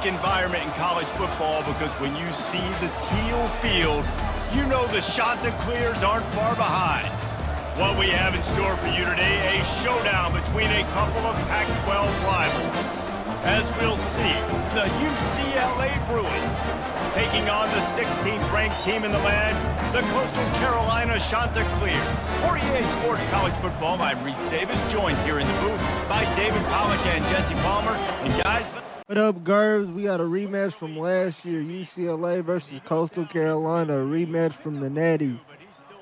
environment in college football because when you see the teal field, you know the Chanticleers aren't far behind. What we have in store for you today, a showdown between a couple of Pac-12 rivals. As we'll see, the UCLA Bruins taking on the 16th ranked team in the land, the Coastal Carolina Chanticleers. For EA Sports College Football, I'm Reese Davis, joined here in the booth by David Pollack and Jesse Palmer. And guys, what up, Gerbs? We got a rematch from last year, UCLA versus Coastal Carolina, a rematch from the Natty.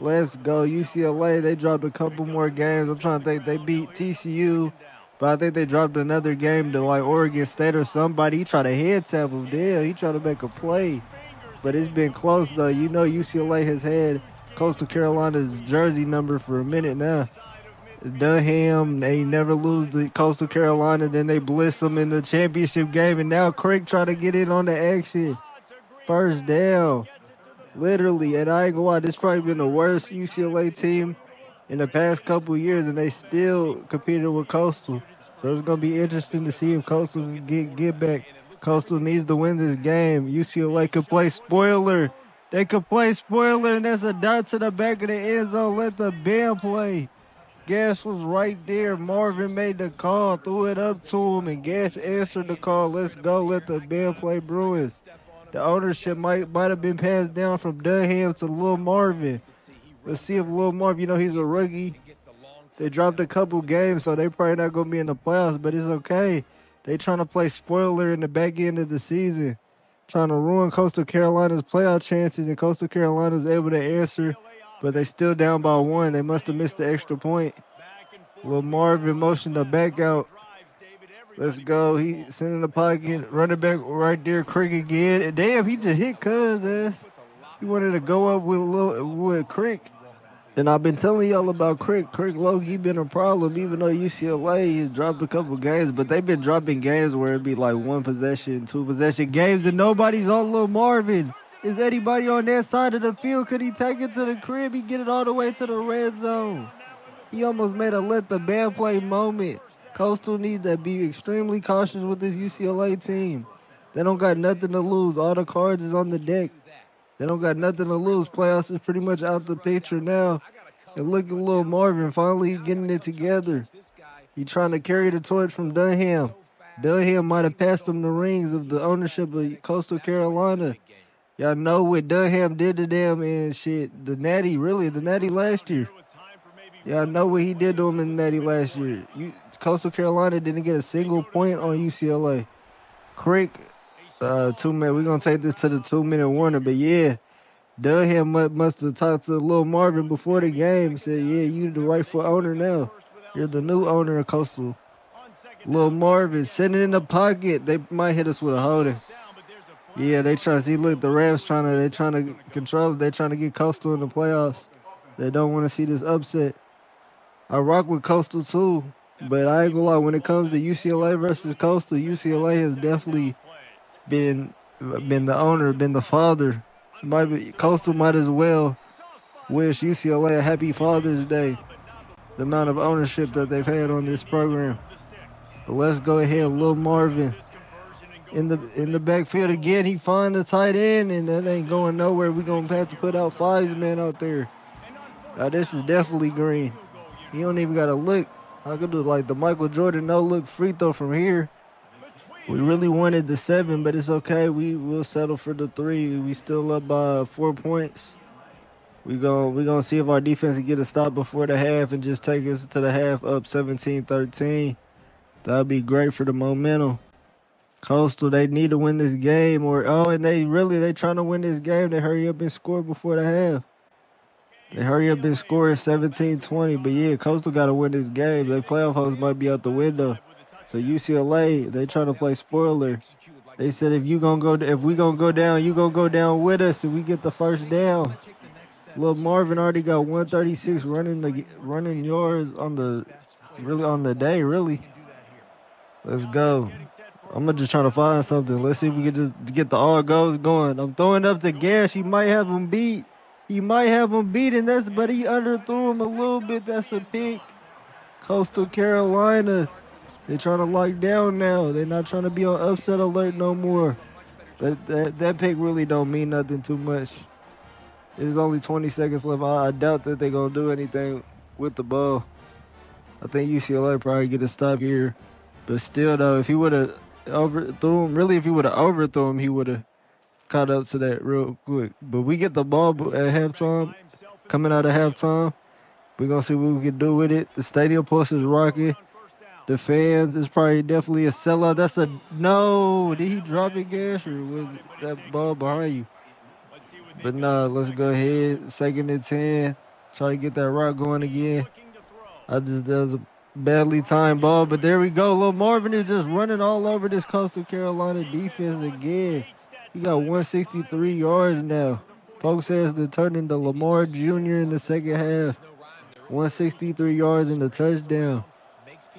Let's go. UCLA, they dropped a couple more games. I'm trying to think. They beat TCU, but I think they dropped another game to like Oregon State or somebody. He tried to head tap him. Damn, he tried to make a play. But it's been close, though. You know UCLA has had Coastal Carolina's jersey number for a minute now. Dunham, they never lose to Coastal Carolina. Then they blitz them in the championship game. And now Craig trying to get in on the action. First down. Literally. And I ain't gonna lie, this probably been the worst UCLA team in the past couple of years. And they still competed with Coastal. So it's going to be interesting to see if Coastal can get back. Coastal needs to win this game. UCLA could play spoiler. They could play spoiler. And there's a dot to the back of the end zone. Let the band play. Gas was right there. Marvin made the call, threw it up to him, and Gas answered the call. Let's go. Let the band play Bruins. The ownership might have been passed down from Dunham to Lil Marvin. Let's see if Lil Marvin, he's a rookie. They dropped a couple games, so they probably not going to be in the playoffs, but it's okay. They trying to play spoiler in the back end of the season, trying to ruin Coastal Carolina's playoff chances, and Coastal Carolina's able to answer. But they still down by one. They must have missed the extra point. Lil Marvin motioned the back out. Let's go. He sent in the pocket. Running back right there. Crick again. And damn, he just hit Cuz ass. He wanted to go up with Crick. And I've been telling y'all about Crick. Crick low-key been a problem, even though UCLA has dropped a couple games. But they've been dropping games where it'd be like one possession, two possession games, and nobody's on Lil Marvin. Is anybody on that side of the field? Could he take it to the crib? He get it all the way to the red zone. He almost made a let the band play moment. Coastal needs to be extremely cautious with this UCLA team. They don't got nothing to lose. All the cards is on the deck. They don't got nothing to lose. Playoffs is pretty much out the picture now. And look at Lil Marvin finally getting it together. He trying to carry the torch from Dunham. Dunham might have passed him the rings of the ownership of Coastal Carolina. Y'all know what Dunham did to them and shit. The Natty last year. Y'all know what he did to them in the Natty last year. Coastal Carolina didn't get a single point on UCLA. Crick, 2 minutes. We're going to take this to the 2-minute warning. But, yeah, Dunham must have talked to Lil Marvin before the game. Said, yeah, you the rightful owner now. You're the new owner of Coastal. Lil Marvin sitting in the pocket. They might hit us with a holding. Yeah, they trying to see. Look, the refs trying to control it. They trying to get Coastal in the playoffs. They don't want to see this upset. I rock with Coastal too, but I ain't gonna lie. When it comes to UCLA versus Coastal, UCLA has definitely been the owner, been the father. Coastal might as well wish UCLA a happy Father's Day. The amount of ownership that they've had on this program. But let's go ahead, Lil Marvin. In the backfield again, he find the tight end, and that ain't going nowhere. We're going to have to put out 5 men out there. Now, this is definitely green. He don't even got to look. I could do like the Michael Jordan no-look free throw from here. We really wanted the 7, but it's okay. We will settle for the 3. We still up by 4 points. We're gonna see if our defense can get a stop before the half and just take us to the half up 17-13. That'd be great for the momentum. Coastal, they need to win this game, and they trying to win this game. They hurry up and score before the half. They hurry up and score 17-20. But yeah, Coastal got to win this game. Their playoff hopes might be out the window. So UCLA, they trying to play spoiler. They said if we gonna go down, you gonna go down with us, and we get the first down. Lil Marvin already got 136 running yards on the day. Really. Let's go. I'm just trying to find something. Let's see if we can just get the all goals going. I'm throwing up the Gas. He might have him beat. But he underthrew him a little bit. That's a pick. Coastal Carolina They trying to lock down now. They're not trying to be on upset alert no more. That pick really don't mean nothing too much. There's only 20 seconds left. I doubt that they're going to do anything with the ball. I think UCLA probably get a stop here. But still, though, if he would have overthrew him, really, if he would have overthrew him, he would have caught up to that real quick. But we get the ball at halftime, coming out of halftime. We're going to see what we can do with it. The stadium post is rocking. The fans is probably definitely a sellout. That's a no. Did he drop it, Gash, or was that ball behind you? But nah, let's go ahead. 2nd and 10. Try to get that rock going again. That was a badly timed ball, but there we go. Lil Marvin is just running all over this Coastal Carolina defense again. He got 163 yards now. Folks says to turn into Lamar Jr. in the second half. 163 yards and a touchdown.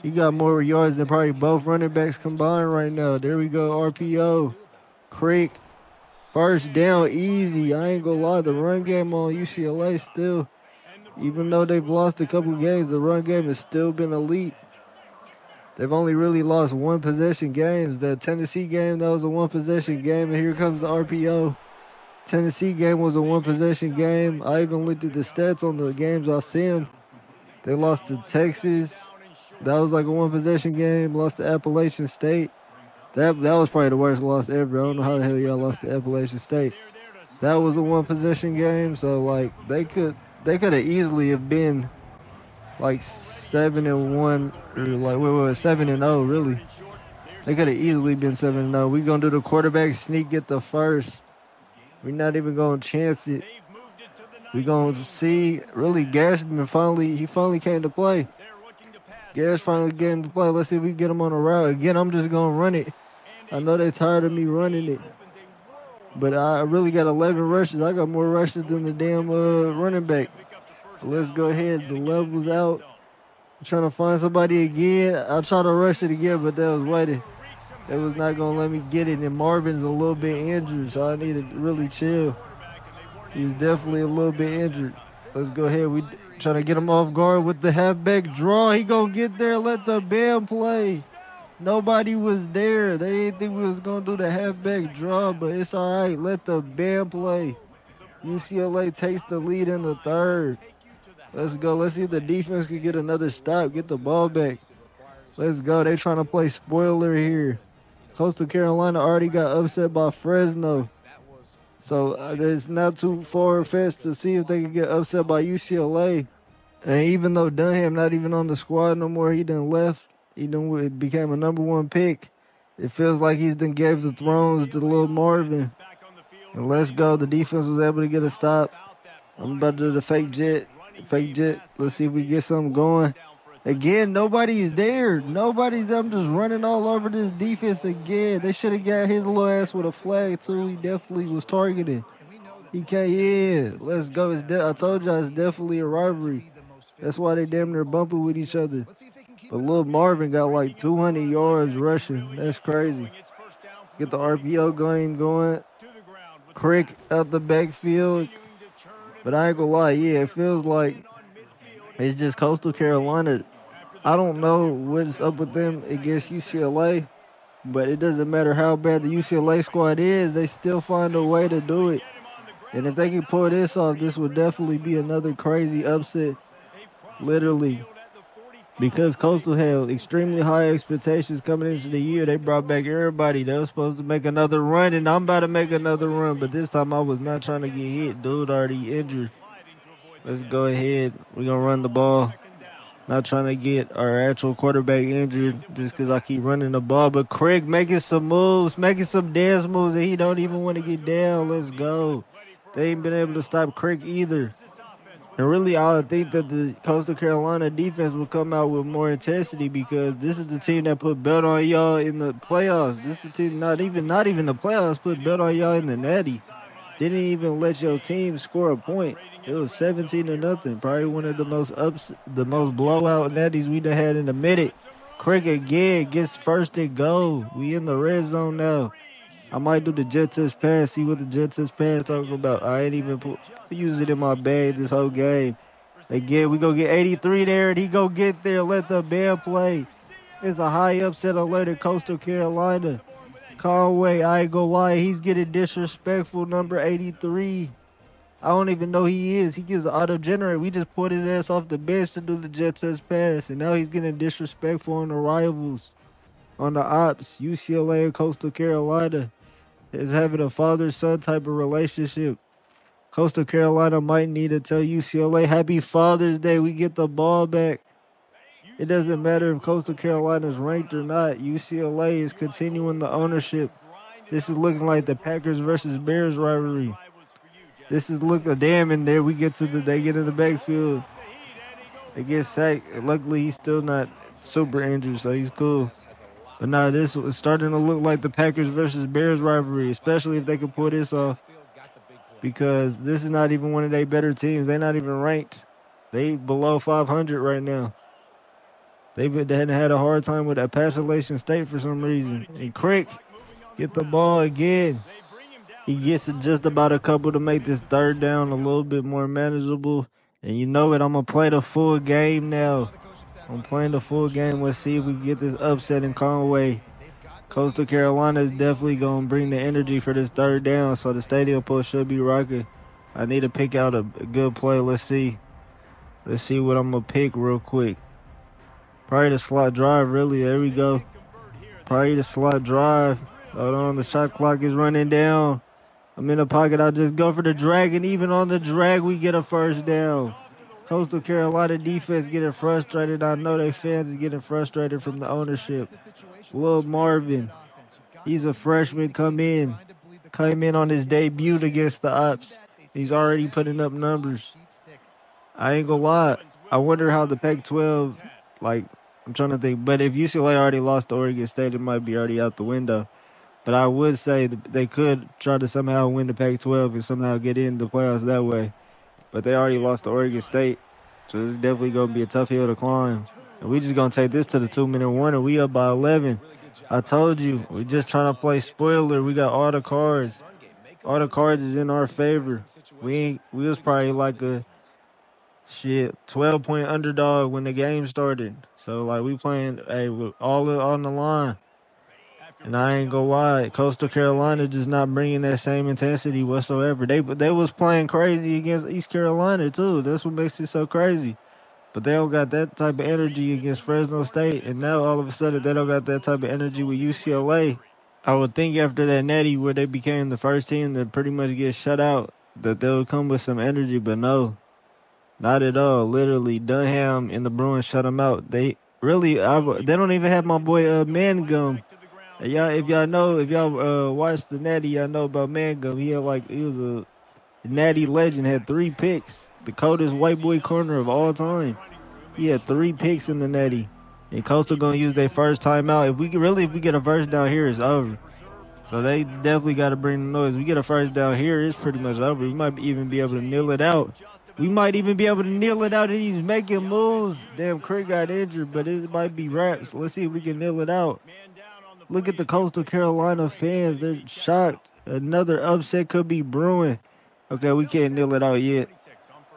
He got more yards than probably both running backs combined right now. There we go, RPO. Crick. First down, easy. I ain't gonna lie, the run game on UCLA still, even though they've lost a couple games, the run game has still been elite. They've only really lost one possession games. The Tennessee game, that was a one possession game, and here comes the RPO. Tennessee game was a one possession game. I even looked at the stats on the games I seen. They lost to Texas. That was like a one possession game. Lost to Appalachian State. That was probably the worst loss ever. I don't know how the hell y'all lost to Appalachian State. That was a one possession game. So like they could have easily have been like 7-1 or like 7-0 really. They could have easily been 7-0. We gonna do the quarterback sneak, get the first. We're not even gonna chance it. We gonna see really Gashman finally came to play. Gash finally came to play. Let's see if we can get him on a route. Again, I'm just gonna run it. I know they're tired of me running it. But I really got 11 rushes. I got more rushes than the damn running back. Let's go ahead. The level's out. I'm trying to find somebody again. I'll try to rush it again, but that was waiting. They was not going to let me get it. And Marvin's a little bit injured, so I need to really chill. He's definitely a little bit injured. Let's go ahead. We trying to get him off guard with the halfback draw. He going to get there. Let the band play. Nobody was there. They didn't think we was going to do the halfback draw, but it's all right. Let the band play. UCLA takes the lead in the third. Let's go. Let's see if the defense can get another stop. Get the ball back. Let's go. They trying to play spoiler here. Coastal Carolina already got upset by Fresno. So it's not too far-fetched to see if they can get upset by UCLA. And even though Dunham not even on the squad no more, he done left. He done became a number one pick. It feels like he's done gave the thrones to Lil Marvin. And let's go. The defense was able to get a stop. I'm about to do the fake jet. Let's see if we get something going. Again, nobody's there. I'm just running all over this defense again. They should have got his little ass with a flag, too. He definitely was targeted. He can't, yeah. Let's go. I told y'all it's definitely a rivalry. That's why they damn near bumping with each other. But Lil Marvin got like 200 yards rushing. That's crazy. Get the RPO going. Crick out the backfield. But I ain't gonna lie, yeah, it feels like it's just Coastal Carolina. I don't know what's up with them against UCLA, but it doesn't matter how bad the UCLA squad is, they still find a way to do it. And if they can pull this off, this would definitely be another crazy upset, literally. Because Coastal had extremely high expectations coming into the year. They brought back everybody. They were supposed to make another run, and I'm about to make another run. But this time I was not trying to get hit. Dude already injured. Let's go ahead. We're going to run the ball. Not trying to get our actual quarterback injured just because I keep running the ball. But Craig making some moves, making some dance moves, and he don't even want to get down. Let's go. They ain't been able to stop Craig either. And really, I would think that the Coastal Carolina defense will come out with more intensity because this is the team that put belt on y'all in the playoffs. This is the team, not even the playoffs, put belt on y'all in the Natty. Didn't even let your team score a point. It was 17-0. Probably one of the most blowout Natties we done had in a minute. Craig again gets first and goal. We in the red zone now. I might do the jet touch pass, see what the jet touch pass talking about. I ain't even use it in my bag this whole game. Again, we go get 83 there, and he go get there, let the band play. It's a high upset alert at Coastal Carolina. Conway, I ain't gonna lie, he's getting disrespectful. Number 83. I don't even know who he is. He gives an auto generate. We just pulled his ass off the bench to do the jet touch pass, and now he's getting disrespectful on the rivals, on the ops. UCLA and Coastal Carolina is having a father-son type of relationship. Coastal Carolina might need to tell UCLA, Happy Father's Day. We get the ball back. It doesn't matter if Coastal Carolina is ranked or not. UCLA is continuing the ownership. This is looking like the Packers versus Bears rivalry. This is looking damn in there. We get to they get in the backfield. They get sacked. Luckily, he's still not super injured, so he's cool. But now this is starting to look like the Packers versus Bears rivalry, especially if they can pull this off. Because this is not even one of their better teams. They're not even ranked. They below 500 right now. They hadn't had a hard time with Appalachian State for some reason. And Crick get the ball again. He gets it just about a couple to make this third down a little bit more manageable. And you know it, I'm going to play the full game now. I'm playing the full game. Let's see if we can get this upset in Conway. Coastal Carolina is definitely going to bring the energy for this third down, so the stadium post should be rocking. I need to pick out a good play. Let's see. Let's see what I'm going to pick real quick. Probably the slot drive, really. There we go. Probably the slot drive. Hold on, the shot clock is running down. I'm in the pocket. I'll just go for the drag, and even on the drag, we get a first down. Coastal Carolina defense getting frustrated. I know they fans are getting frustrated from the ownership. Lil Marvin, he's a freshman, came in on his debut against the Ops. He's already putting up numbers. I ain't gonna lie. I wonder how the Pac-12, I'm trying to think. But if UCLA already lost to Oregon State, it might be already out the window. But I would say that they could try to somehow win the Pac-12 and somehow get in the playoffs that way. But they already lost to Oregon State, so it's definitely going to be a tough hill to climb. And we just going to take this to the 2-minute warning. We up by 11. I told you, we just trying to play spoiler. We got all the cards. All the cards is in our favor. We was probably like a 12-point underdog when the game started. So, we playing, with all on the line. And I ain't gonna lie, Coastal Carolina just not bringing that same intensity whatsoever. They was playing crazy against East Carolina, too. That's what makes it so crazy. But they don't got that type of energy against Fresno State. And now, all of a sudden, they don't got that type of energy with UCLA. I would think after that Natty, where they became the first team to pretty much get shut out, that they would come with some energy. But no, not at all. Literally, Dunham and the Bruins shut them out. They don't even have my boy Mangum. If y'all watched the Natty, y'all know about Mangum. He was a Natty legend, had 3 picks. The coldest white boy corner of all time. He had 3 picks in the Natty. And Coastal gonna use their first timeout. If we get a first down here, it's over. So they definitely gotta bring the noise. We get a first down here, it's pretty much over. We might even be able to kneel it out. And he's making moves. Damn, Craig got injured, but it might be wraps. Let's see if we can kneel it out. Look at the Coastal Carolina fans. They're shocked. Another upset could be brewing. Okay, we can't kneel it out yet.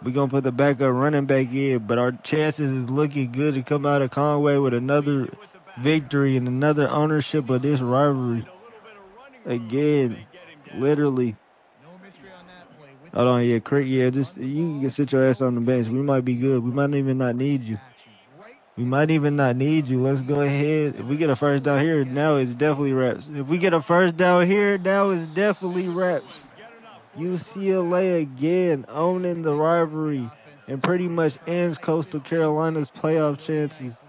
We're going to put the backup running back in, but our chances is looking good to come out of Conway with another victory and another ownership of this rivalry. Again, literally. Hold on, Crick, just you can sit your ass on the bench. We might be good. We might even not need you. Let's go ahead. If we get a first down here, now it's definitely wraps. UCLA again owning the rivalry and pretty much ends Coastal Carolina's playoff chances.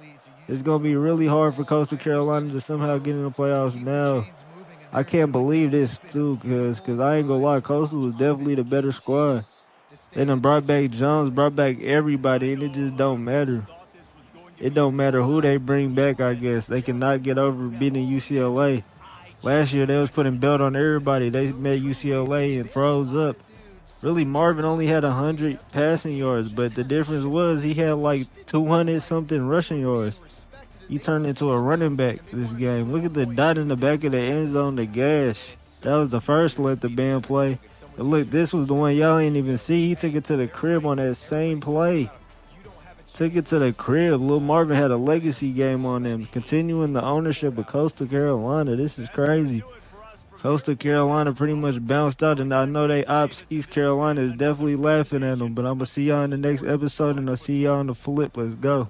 It's going to be really hard for Coastal Carolina to somehow get in the playoffs now. I can't believe this, too, because I ain't going to lie, Coastal was definitely the better squad. They done brought back Jones, brought back everybody, and it just don't matter. It don't matter who they bring back, I guess. They cannot get over beating UCLA. Last year, they was putting belt on everybody. They met UCLA and froze up. Really, Marvin only had 100 passing yards, but the difference was he had 200-something rushing yards. He turned into a running back this game. Look at the dot in the back of the end zone, the gash. That was the first let the band play. But look, this was the one y'all ain't even see. He took it to the crib on that same play. Took it to the crib. Lil Marvin had a legacy game on them. Continuing the ownership of Coastal Carolina. This is crazy. Coastal Carolina pretty much bounced out, and I know they ops East Carolina is definitely laughing at them. But I'm going to see y'all in the next episode, and I'll see y'all on the flip. Let's go.